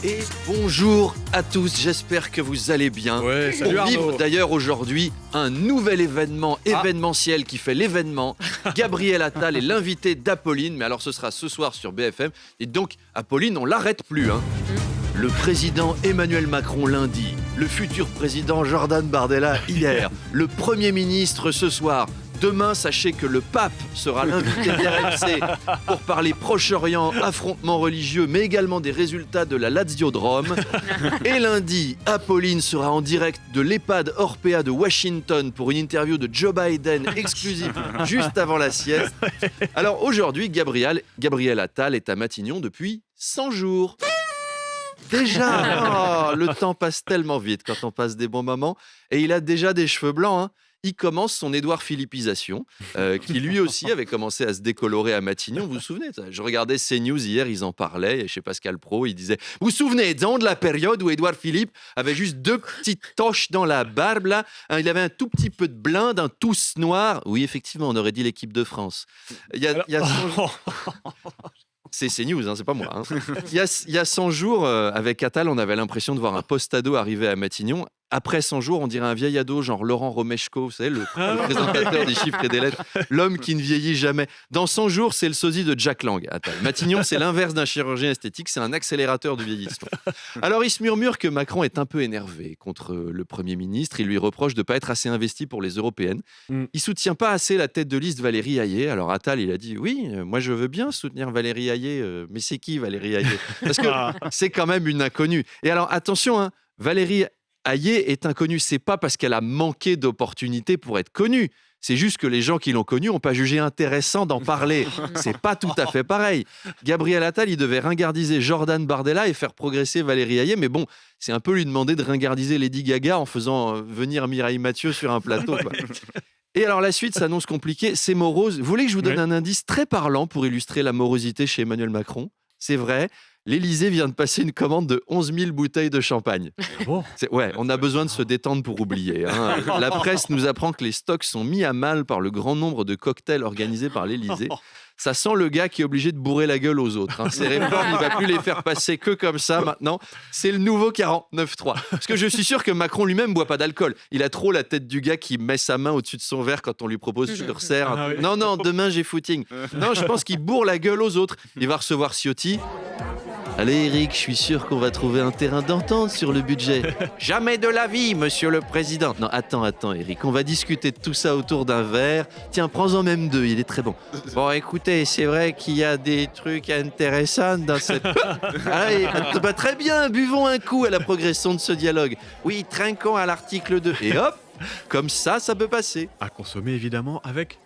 Et bonjour à tous, j'espère que vous allez bien. Ouais, salut On vit Arnaud. d'ailleurs aujourd'hui un nouvel événement événementiel qui fait l'événement. Gabriel Attal est l'invité d'Apolline, mais alors ce sera ce soir sur BFM. Et donc, Apolline, on l'arrête plus. Le président Emmanuel Macron lundi, le futur président Jordan Bardella hier, le Premier ministre ce soir. Demain, sachez que le pape sera l'invité d'RMC pour parler Proche-Orient, affrontements religieux, mais également des résultats de la Lazio de Rome. Et lundi, Apolline sera en direct de l'EHPAD Orpea de Washington pour une interview de Joe Biden exclusive juste avant la sieste. Alors aujourd'hui, Gabriel Attal est à Matignon depuis 100 jours. Déjà, le temps passe tellement vite quand on passe des bons moments. Et il a déjà des cheveux blancs, Il commence son Édouard Philippisation, qui lui aussi avait commencé à se décolorer à Matignon. Vous vous souvenez ça ? Je regardais CNews hier, ils en parlaient, et chez Pascal Praud, il disait « Vous vous souvenez de la période où Édouard Philippe avait juste 2 petites taches dans la barbe, là ? Il avait un tout petit peu de blinde, un tous noir. » Oui, effectivement, on aurait dit l'équipe de France. C'est CNews, c'est pas moi. Il y a 100 jours, avec Attal, on avait l'impression de voir un post-ado arriver à Matignon. Après 100 jours, on dirait un vieil ado, genre Laurent Romeshko, vous savez, le présentateur des chiffres et des lettres, l'homme qui ne vieillit jamais. Dans 100 jours, c'est le sosie de Jack Lang, Attal. Matignon, c'est l'inverse d'un chirurgien esthétique, c'est un accélérateur du vieillissement. Alors, il se murmure que Macron est un peu énervé contre le Premier ministre. Il lui reproche de ne pas être assez investi pour les européennes. Il ne soutient pas assez la tête de liste Valérie Hayé. Alors, Attal, il a dit « Oui, moi, je veux bien soutenir Valérie Hayé. Mais c'est qui, Valérie Hayé ?» Parce que c'est quand même une inconnue. Et alors, attention, Valérie Hayé est inconnue, c'est pas parce qu'elle a manqué d'opportunités pour être connue. C'est juste que les gens qui l'ont connue n'ont pas jugé intéressant d'en parler. C'est pas tout à fait pareil. Gabriel Attal, il devait ringardiser Jordan Bardella et faire progresser Valérie Hayé, mais bon, c'est un peu lui demander de ringardiser Lady Gaga en faisant venir Mireille Mathieu sur un plateau, quoi. Et alors la suite s'annonce compliquée, c'est morose. Vous voulez que je vous donne un indice très parlant pour illustrer la morosité chez Emmanuel Macron ? C'est vrai. L'Élysée vient de passer une commande de 11 000 bouteilles de champagne. Bon. On a besoin de se détendre pour oublier. La presse nous apprend que les stocks sont mis à mal par le grand nombre de cocktails organisés par l'Élysée. Ça sent le gars qui est obligé de bourrer la gueule aux autres. Ces réformes, il ne va plus les faire passer que comme ça maintenant. C'est le nouveau 49.3. Parce que je suis sûr que Macron lui-même ne boit pas d'alcool. Il a trop la tête du gars qui met sa main au-dessus de son verre quand on lui propose sur serre. Non, demain j'ai footing. Non, je pense qu'il bourre la gueule aux autres. Il va recevoir Ciotti. Allez Eric, je suis sûr qu'on va trouver un terrain d'entente sur le budget. Jamais de la vie, monsieur le président. Non, attends Eric, on va discuter de tout ça autour d'un verre. Tiens, prends-en même 2, il est très bon. Bon, écoutez, c'est vrai qu'il y a des trucs intéressants dans cette... Allez, très bien, buvons un coup à la progression de ce dialogue. Oui, trinquons à l'article 2. Et hop, comme ça peut passer. À consommer évidemment avec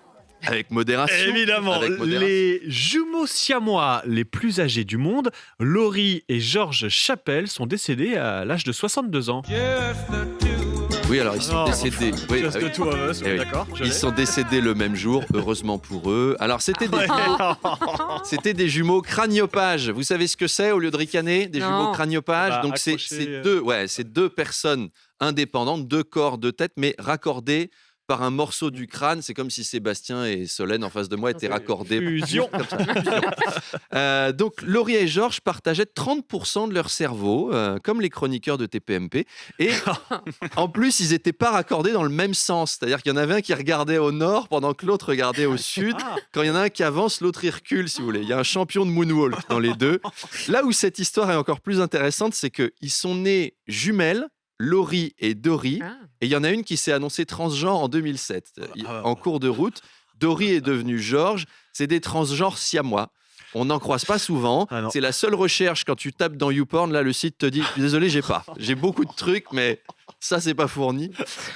modération. Évidemment, Avec modération. les jumeaux siamois les plus âgés du monde, Laurie et Georges Chapelle, sont décédés à l'âge de 62 ans. Oui, alors ils sont décédés. Oui, Just the two of us, oui. d'accord. Ils sont décédés le même jour, heureusement pour eux. Alors c'était des jumeaux craniopages. Vous savez ce que c'est au lieu de ricaner ? Des jumeaux craniopages. Donc c'est deux personnes indépendantes, 2 corps, 2 têtes, mais raccordées par un morceau du crâne. C'est comme si Sébastien et Solène en face de moi étaient raccordés. Fusion. Donc Laurie et Georges partageaient 30% de leur cerveau, comme les chroniqueurs de TPMP. Et en plus, ils n'étaient pas raccordés dans le même sens. C'est-à-dire qu'il y en avait un qui regardait au nord pendant que l'autre regardait au sud. Quand il y en a un qui avance, l'autre il recule, si vous voulez. Il y a un champion de moonwalk dans les deux. Là où cette histoire est encore plus intéressante, c'est qu'ils sont nés jumelles, Laurie et Dory, et il y en a une qui s'est annoncée transgenre en 2007. En cours de route, Dory est devenue Georges, c'est des transgenres siamois. On n'en croise pas souvent. C'est la seule recherche quand tu tapes dans YouPorn, là le site te dit « Désolé, j'ai beaucoup de trucs, mais ça c'est pas fourni ».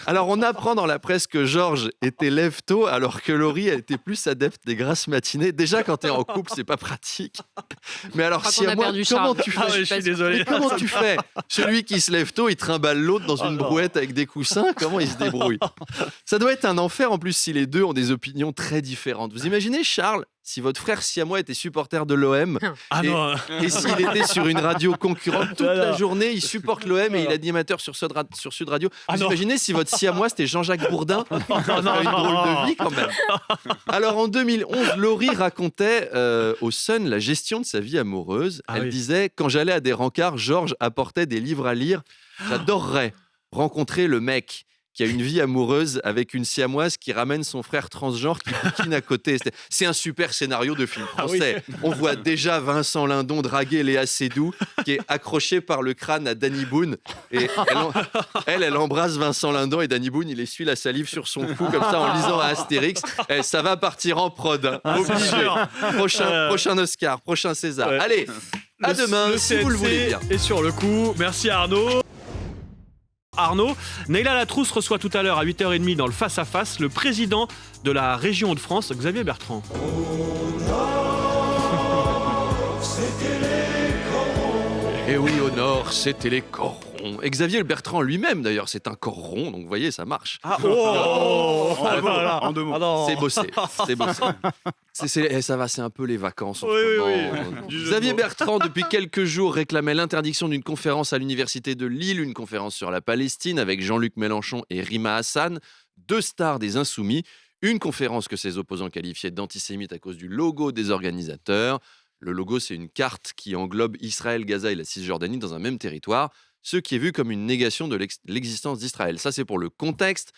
Alors on apprend dans la presse que Georges était lève-tôt alors que Laurie elle était plus adepte des grasses matinées. Déjà quand t'es en couple, c'est pas pratique. Mais alors siamois, comment tu fais ? Je suis désolé. Mais comment tu fais ? Celui qui se lève tôt, il trimballe l'autre dans une brouette avec des coussins. Comment il se débrouille ? Ça doit être un enfer en plus si les deux ont des opinions très différentes. Vous imaginez Charles ? Si votre frère siamois était supporter de l'OM et s'il était sur une radio concurrente toute la journée, il supporte l'OM et il est animateur sur sur Sud Radio. Ah Vous non. imaginez si votre siamois c'était Jean-Jacques Bourdin? Ça ferait une drôle de vie quand même. Alors en 2011, Laurie racontait au Sun la gestion de sa vie amoureuse. Ah Elle oui. disait: quand j'allais à des rencarts, Georges apportait des livres à lire. J'adorerais rencontrer le mec qui a une vie amoureuse avec une siamoise qui ramène son frère transgenre qui bouquine à côté. C'est un super scénario de film français. On voit déjà Vincent Lindon draguer Léa Seydoux qui est accrochée par le crâne à Danny Boone. Et elle embrasse Vincent Lindon et Danny Boone, il essuie la salive sur son cou comme ça en lisant à Astérix. Et ça va partir en prod. Hein. Obligé. sûr. Prochain Oscar, prochain César. Ouais. Allez, à demain le si vous le CNC voulez bien. est sur le coup. Merci Arnaud. Arnaud, Neila Latrousse reçoit tout à l'heure à 8h30 dans le Face à Face le président de la région Hauts-de-France, Xavier Bertrand. Et oui, au nord, c'était les corps ronds. Et Xavier Bertrand lui-même, d'ailleurs, c'est un corps rond, donc vous voyez, ça marche. Ah, oh, En deux mots. Ah non. C'est bossé, c'est bossé. Ça va, c'est un peu les vacances en Oui, ce oui, moment. oui. Du jeu de Xavier mots. Bertrand, depuis quelques jours, réclamait l'interdiction d'une conférence à l'université de Lille, une conférence sur la Palestine avec Jean-Luc Mélenchon et Rima Hassan, deux stars des Insoumis, une conférence que ses opposants qualifiaient d'antisémite à cause du logo des organisateurs. Le logo, c'est une carte qui englobe Israël, Gaza et la Cisjordanie dans un même territoire, ce qui est vu comme une négation de l'existence d'Israël. Ça, c'est pour le contexte.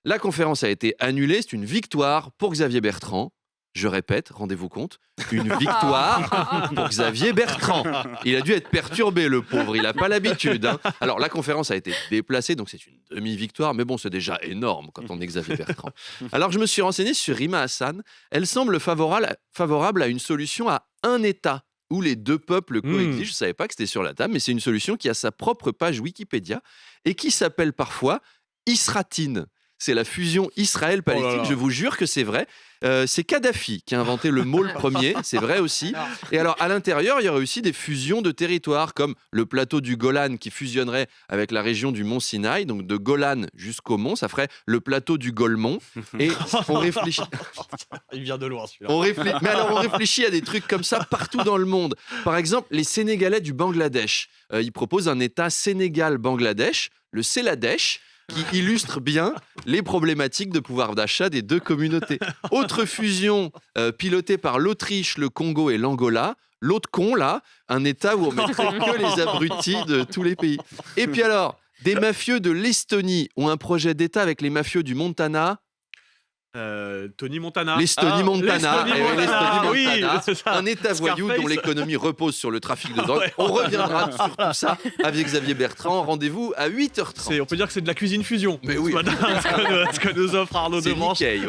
La conférence a été annulée, c'est une victoire pour Xavier Bertrand. Je répète, rendez-vous compte, une victoire pour Xavier Bertrand. Il a dû être perturbé, le pauvre, il n'a pas l'habitude. Hein. Alors, la conférence a été déplacée, donc c'est une demi-victoire, mais bon, c'est déjà énorme quand on est Xavier Bertrand. Alors, je me suis renseigné sur Rima Hassan. Elle semble favorable à une solution à un État, où les deux peuples coexistent. Je ne savais pas que c'était sur la table, mais c'est une solution qui a sa propre page Wikipédia et qui s'appelle parfois Isratine. C'est la fusion Israël-Palestine. Oh là là. Je vous jure que c'est vrai. C'est Kadhafi qui a inventé le mot le premier, c'est vrai aussi. Et alors, à l'intérieur, il y aurait aussi des fusions de territoires, comme le plateau du Golan qui fusionnerait avec la région du Mont Sinaï, donc de Golan jusqu'au Mont, ça ferait le plateau du Golemont. Et on réfléchit. Il vient de loin celui-là. Mais alors, on réfléchit à des trucs comme ça partout dans le monde. Par exemple, les Sénégalais du Bangladesh. Ils proposent un État Sénégal-Bangladesh, le Céladesh, qui illustre bien les problématiques de pouvoir d'achat des deux communautés. Autre fusion pilotée par l'Autriche, le Congo et l'Angola. L'autre con, là, un État où on mettrait que les abrutis de tous les pays. Et puis alors, des mafieux de l'Estonie ont un projet d'État avec les mafieux du Montana. Tony Montana. L'Estonie Montana. l'Estonie Eh oui, Montana, l'Estonie Montana. oui, c'est ça. Un État voyou Scarface. dont l'économie repose sur le trafic de drogue. Ouais. On reviendra sur tout ça avec Xavier Bertrand. Rendez-vous à 8h30. On peut dire que c'est de la cuisine fusion. Mais oui. Ce matin, ce que nous offre Arnaud C'est Demanche. Nikkei.